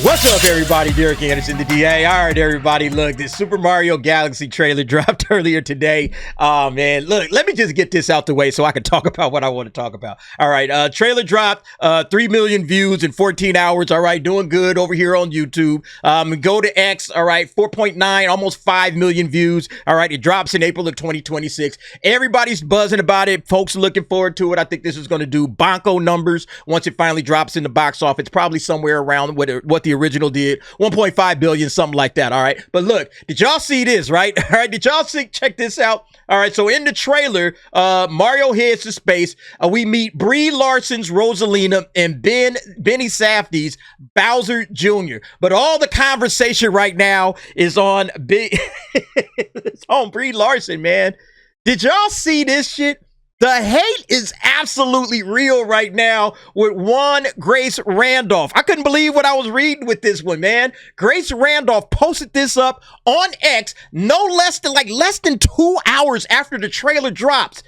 What's up, everybody? Derek Anderson, the DA. All right, everybody. Look, this Super Mario Galaxy trailer dropped earlier today. Oh, man. Look, let me just get this out the way so I can talk about what I want to talk about. All right. Trailer dropped, 3 million views in 14 hours. All right. Doing good over here on YouTube. Go to X. All right. 4.9, almost 5 million views. All right. It drops in April of 2026. Everybody's buzzing about it. Folks are looking forward to it. I think this is going to do bonko numbers once it finally drops in the box office. It's probably somewhere around what the original did, 1.5 billion, something like that. All right. But look, did y'all see this, right? All right. Did y'all see? Check this out. All right. So in the trailer, Mario heads to space. We meet Brie Larson's Rosalina and Benny Safdie's Bowser Jr. But all the conversation right now is on it's on Brie Larson, man. Did y'all see this shit? The hate is absolutely real right now with one Grace Randolph. I couldn't believe what I was reading with this one, man. Grace Randolph posted this up on X no less than 2 hours after the trailer drops.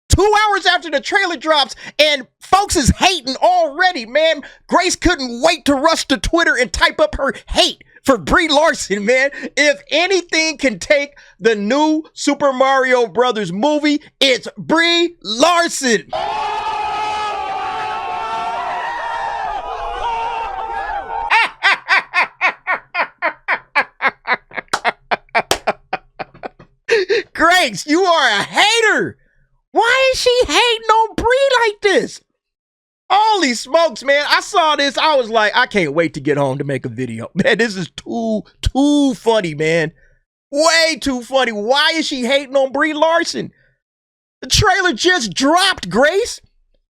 2 hours after the trailer drops, and folks is hating already, man. Grace couldn't wait to rush to Twitter and type up her hate for Brie Larson, man. If anything can take the new Super Mario Brothers movie, it's Brie Larson. Grace, you are a hater. Why is she hating on Brie like this? Holy smokes, man. I saw this. I was like, I can't wait to get home to make a video. Man, this is too funny, man. Way too funny. Why is she hating on Brie Larson? The trailer just dropped, Grace.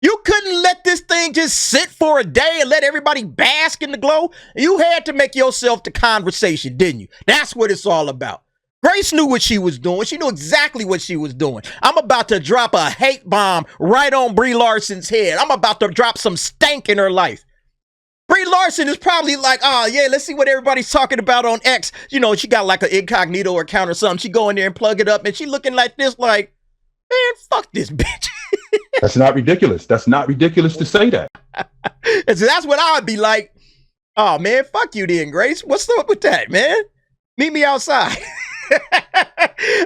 You couldn't let this thing just sit for a day and let everybody bask in the glow. You had to make yourself the conversation, didn't you? That's what it's all about. Grace knew what she was doing. She knew exactly what she was doing. I'm about to drop a hate bomb right on Brie Larson's head. I'm about to drop some stank in her life. Brie Larson is probably like, oh, yeah, let's see what everybody's talking about on X. You know, she got like an incognito account or something. She go in there and plug it up, and she looking like this, like, man, fuck this bitch. That's not ridiculous. That's not ridiculous to say that. So that's what I would be like. Oh, man, fuck you then, Grace. What's up with that, man? Meet me outside.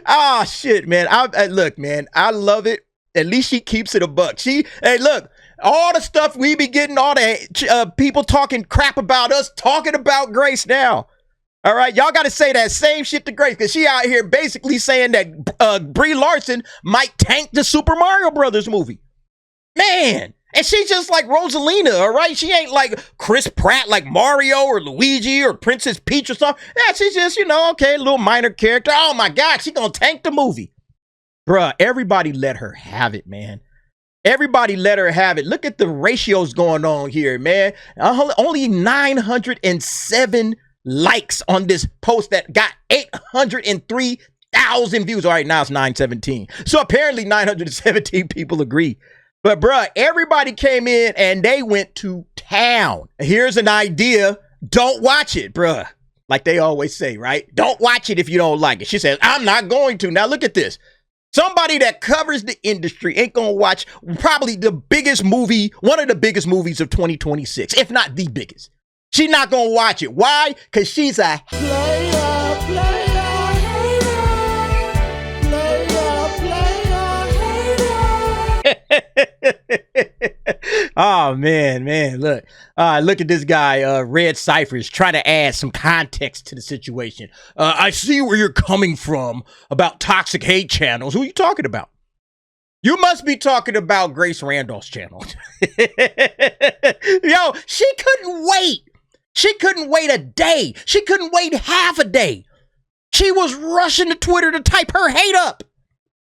Oh shit, man. Look, man, I love it. At least she keeps it a buck. Hey, look, all the stuff we be getting, all the people talking crap about us, talking about Grace now. All right, y'all got to say that same shit to Grace, because she out here basically saying that Brie Larson might tank the Super Mario Brothers movie. Man. And she's just like Rosalina, all right? She ain't like Chris Pratt, like Mario or Luigi or Princess Peach or something. Yeah, she's just, okay, a little minor character. Oh, my God, she gonna tank the movie. Bruh, everybody let her have it, man. Everybody let her have it. Look at the ratios going on here, man. Only 907 likes on this post that got 803,000 views. All right, now it's 917. So apparently 917 people agree. But, bruh, everybody came in and they went to town. Here's an idea. Don't watch it, bruh. Like they always say, right? Don't watch it if you don't like it. She says, I'm not going to. Now, look at this. Somebody that covers the industry ain't going to watch probably the biggest movie, one of the biggest movies of 2026, if not the biggest. She's not going to watch it. Why? Because she's a player. Oh man, look at this guy, Red Cyphers, trying to add some context to the situation. I see where you're coming from about toxic hate channels. Who are you talking about? You must be talking about Grace Randolph's channel. Yo, she couldn't wait. She couldn't wait a day. She couldn't wait half a day. She was rushing to Twitter to type her hate up.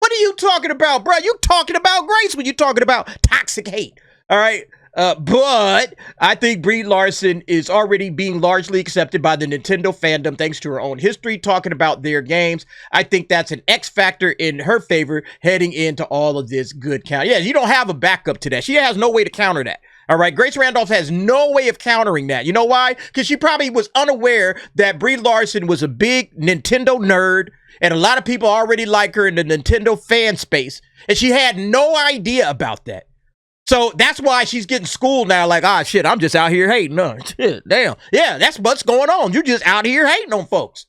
What are you talking about, bro? You talking about Grace when you talking about toxic hate. All right. But I think Brie Larson is already being largely accepted by the Nintendo fandom thanks to her own history talking about their games. I think that's an X factor in her favor heading into all of this good count. Yeah, you don't have a backup to that. She has no way to counter that. All right, Grace Randolph has no way of countering that. You know why? Because she probably was unaware that Brie Larson was a big Nintendo nerd, and a lot of people already like her in the Nintendo fan space, and she had no idea about that. So that's why she's getting schooled now. Like, ah, shit, I'm just out here hating. No, shit, damn. Yeah, that's what's going on. You're just out here hating on folks.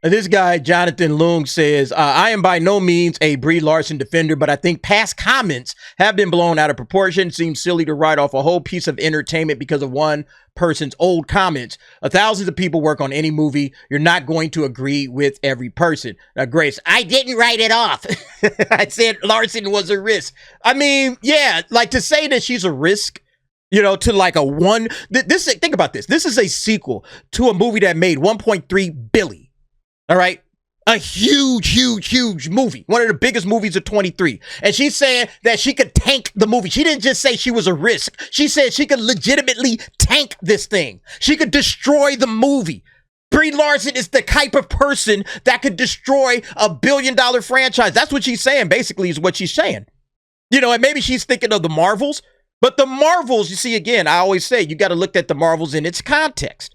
And this guy, Jonathan Leung, says, I am by no means a Brie Larson defender, but I think past comments have been blown out of proportion. Seems silly to write off a whole piece of entertainment because of one person's old comments. Thousands of people work on any movie. You're not going to agree with every person. Now, Grace, I didn't write it off. I said Larson was a risk. I mean, yeah, like to say that she's a risk, you know, to like a one. Think about this. This is a sequel to a movie that made 1.3 billion. All right. A huge movie. One of the biggest movies of 23. And she's saying that she could tank the movie. She didn't just say she was a risk. She said she could legitimately tank this thing. She could destroy the movie. Brie Larson is the type of person that could destroy a $1 billion franchise. That's what she's saying, basically, is what she's saying. You know, and maybe she's thinking of the Marvels. But the Marvels, you see, again, I always say you got to look at the Marvels in its context.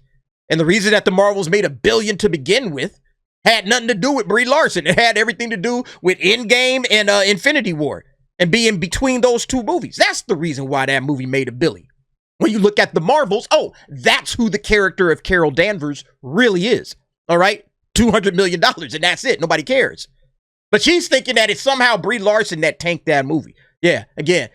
And the reason that the Marvels made $1 billion to begin with had nothing to do with Brie Larson. It had everything to do with Endgame and Infinity War and being between those two movies. That's the reason why that movie made $1 billion. When you look at the Marvels, oh, that's who the character of Carol Danvers really is. All right? $200 million, and that's it. Nobody cares. But she's thinking that it's somehow Brie Larson that tanked that movie. Yeah, again.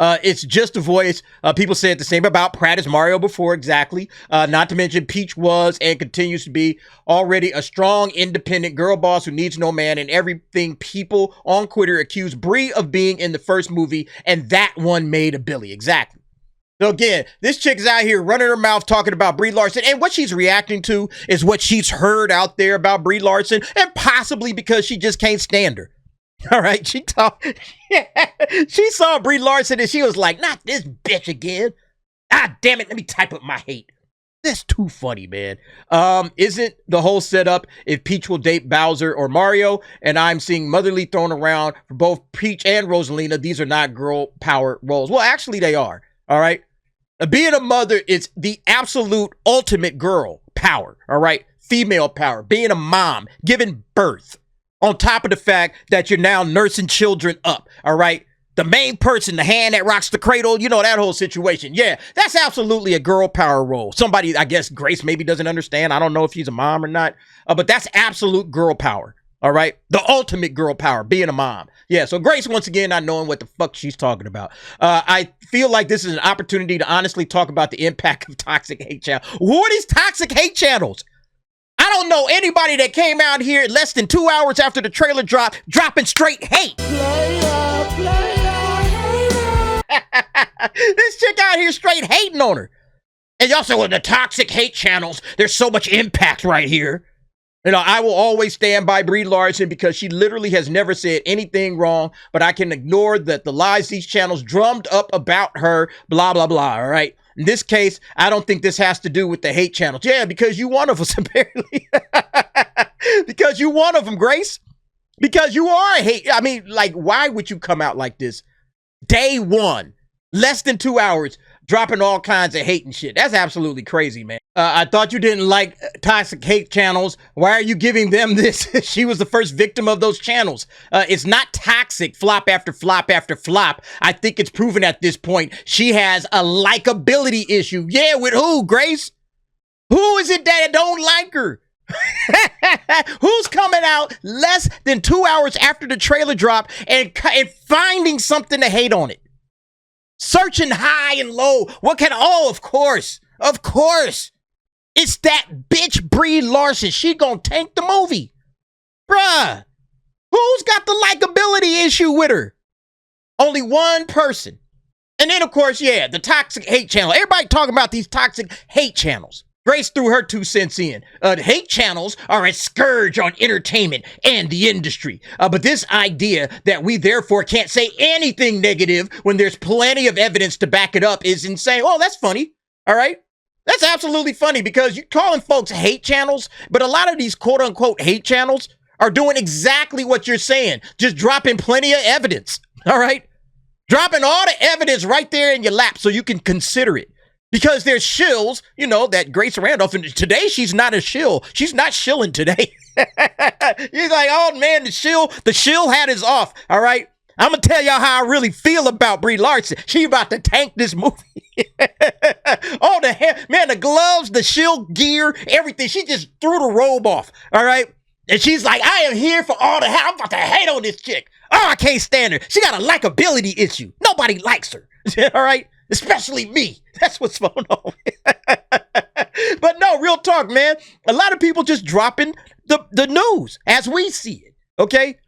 It's just a voice. People said the same about Pratt as Mario before, exactly. Not to mention Peach was and continues to be already a strong, independent girl boss who needs no man, and everything people on Twitter accuse Brie of being in the first movie, and that one made $1 billion. Exactly. So again, this chick is out here running her mouth talking about Brie Larson, and what she's reacting to is what she's heard out there about Brie Larson, and possibly because she just can't stand her. All right, she saw Brie Larson and she was like, not this bitch again. Ah, damn it, let me type up my hate. That's too funny, man. Isn't the whole setup if Peach will date Bowser or Mario? And I'm seeing motherly thrown around for both Peach and Rosalina. These are not girl power roles. Well, actually they are, all right? Being a mother is the absolute ultimate girl power, all right? Female power, being a mom, giving birth. On top of the fact that you're now nursing children up, all right? The main person, the hand that rocks the cradle, you know, that whole situation. Yeah, that's absolutely a girl power role. Somebody, I guess Grace maybe doesn't understand. I don't know if she's a mom or not, but that's absolute girl power, all right? The ultimate girl power, being a mom. Yeah, so Grace, once again, not knowing what the fuck she's talking about. I feel like this is an opportunity to honestly talk about the impact of toxic hate channels. Who are these toxic hate channels? I don't know anybody that came out here less than 2 hours after the trailer drop, dropping straight hate. This chick out here straight hating on her. And y'all say, well, the toxic hate channels, there's so much impact right here. You know, I will always stand by Brie Larson because she literally has never said anything wrong, but I can ignore that the lies these channels drummed up about her, blah, blah, blah, all right? In this case, I don't think this has to do with the hate channels. Yeah, because you one of us, apparently. Because you one of them, Grace. Because you are a hate. I mean, like, why would you come out like this? Day one, less than 2 hours, dropping all kinds of hate and shit. That's absolutely crazy, man. I thought you didn't like toxic hate channels. Why are you giving them this? She was the first victim of those channels. It's not toxic, flop after flop after flop. I think it's proven at this point she has a likability issue. Yeah, with who, Grace? Who is it that don't like her? Who's coming out less than 2 hours after the trailer drop and finding something to hate on it? Searching high and low. What can, oh, of course. It's that bitch Brie Larson. She gonna tank the movie. Bruh, who's got the likability issue with her? Only one person. And then, of course, yeah, the toxic hate channel. Everybody talking about these toxic hate channels. Grace threw her 2 cents in. The hate channels are a scourge on entertainment and the industry. But this idea that we therefore can't say anything negative when there's plenty of evidence to back it up is insane. Oh, that's funny. All right. That's absolutely funny because you're calling folks hate channels, but a lot of these quote unquote hate channels are doing exactly what you're saying. Just dropping plenty of evidence. All right. Dropping all the evidence right there in your lap so you can consider it. Because there's shills, you know, that Grace Randolph, and today she's not a shill. She's not shilling today. He's like, oh man, the shill hat is off. All right. I'm gonna tell y'all how I really feel about Brie Larson. She about to tank this movie. Oh, the hair, man, the gloves, the shill gear, everything. She just threw the robe off. All right. And she's like, I am here for all the hate. I'm about to hate on this chick. Oh, I can't stand her. She got a likability issue. Nobody likes her. All right. Especially me. That's what's going on. But no, real talk, man. A lot of people just dropping the news as we see it. Okay.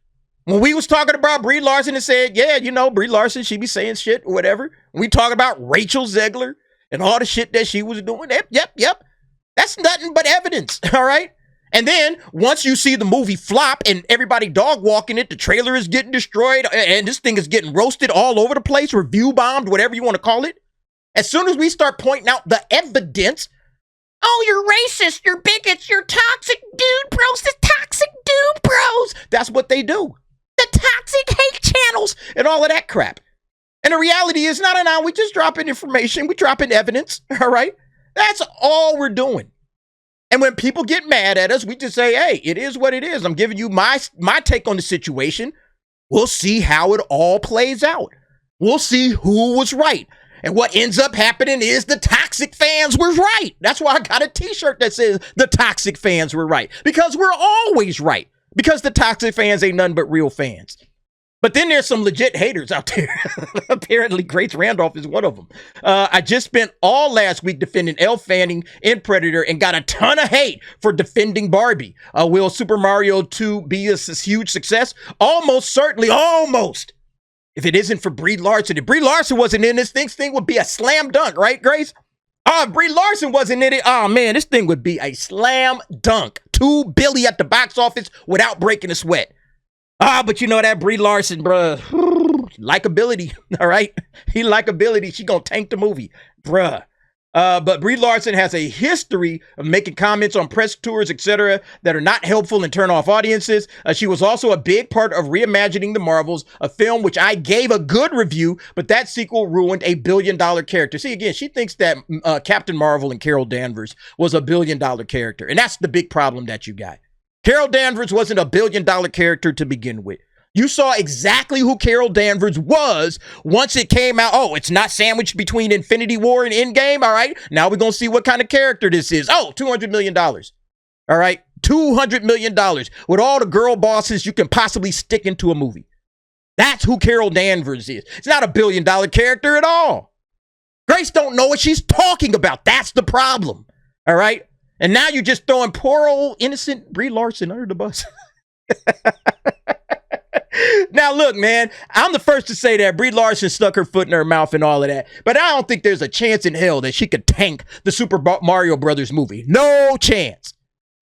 When we was talking about Brie Larson and said, yeah, you know, Brie Larson, she be saying shit or whatever. We talking about Rachel Zegler and all the shit that she was doing. Yep. That's nothing but evidence. All right. And then once you see the movie flop and everybody dog walking it, the trailer is getting destroyed and this thing is getting roasted all over the place, review bombed, whatever you want to call it. As soon as we start pointing out the evidence, oh, you're racist, you're bigots, you're toxic dude bros, the toxic dude bros. That's what they do. The toxic hate channels and all of that crap. And the reality is, no, we just dropping information. We dropping evidence, all right? That's all we're doing. And when people get mad at us, we just say, hey, it is what it is. I'm giving you my take on the situation. We'll see how it all plays out. We'll see who was right. And what ends up happening is the toxic fans were right. That's why I got a t-shirt that says the toxic fans were right. Because we're always right. Because the toxic fans ain't nothing but real fans. But then there's some legit haters out there. Apparently, Grace Randolph is one of them. I just spent all last week defending Elle Fanning in Predator and got a ton of hate for defending Barbie. Will Super Mario 2 be a huge success? Almost certainly, almost. If it isn't for Brie Larson, if Brie Larson wasn't in this thing would be a slam dunk, right, Grace? If Brie Larson wasn't in it, oh man, this thing would be a slam dunk. $2 billion at the box office without breaking a sweat. But you know that Brie Larson, bruh, likability, all right? He likability, she gonna tank the movie, bruh. But Brie Larson has a history of making comments on press tours, etc., that are not helpful and turn off audiences. She was also a big part of reimagining The Marvels, a film which I gave a good review, but that sequel ruined a $1 billion character. See, again, she thinks that Captain Marvel and Carol Danvers was a $1 billion character, and that's the big problem that you got. Carol Danvers wasn't a $1 billion character to begin with. You saw exactly who Carol Danvers was once it came out. Oh, it's not sandwiched between Infinity War and Endgame. All right. Now we're going to see what kind of character this is. Oh, $200 million. All right. $200 million with all the girl bosses you can possibly stick into a movie. That's who Carol Danvers is. It's not a $1 billion character at all. Grace don't know what she's talking about. That's the problem. All right. And now you're just throwing poor old innocent Brie Larson under the bus. Now, look, man, I'm the first to say that Brie Larson stuck her foot in her mouth and all of that. But I don't think there's a chance in hell that she could tank the Super Mario Brothers movie. No chance.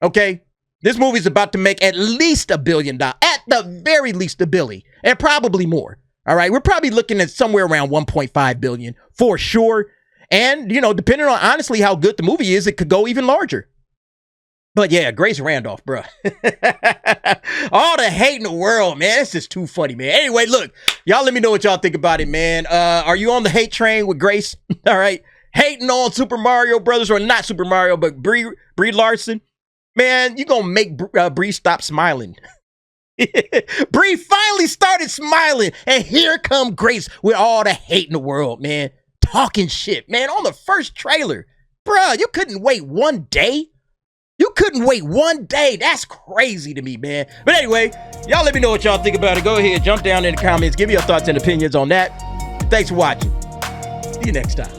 Okay? This movie's about to make at least $1 billion. At the very least, $1 billion. And probably more. All right? We're probably looking at somewhere around $1.5 billion for sure. And, you know, depending on honestly how good the movie is, it could go even larger. But yeah, Grace Randolph, bro. All the hate in the world, man. It's just too funny, man. Anyway, look, y'all let me know what y'all think about it, man. Are you on the hate train with Grace? All right. Hating on Super Mario Brothers, or not Super Mario, but Brie Larson. Man, you gonna make Brie stop smiling. Brie finally started smiling, and here come Grace with all the hate in the world, man. Talking shit, man, on the first trailer. Bruh, you couldn't wait one day? You couldn't wait one day. That's crazy to me, man. But anyway, y'all let me know what y'all think about it. Go ahead, jump down in the comments. Give me your thoughts and opinions on that. Thanks for watching. See you next time.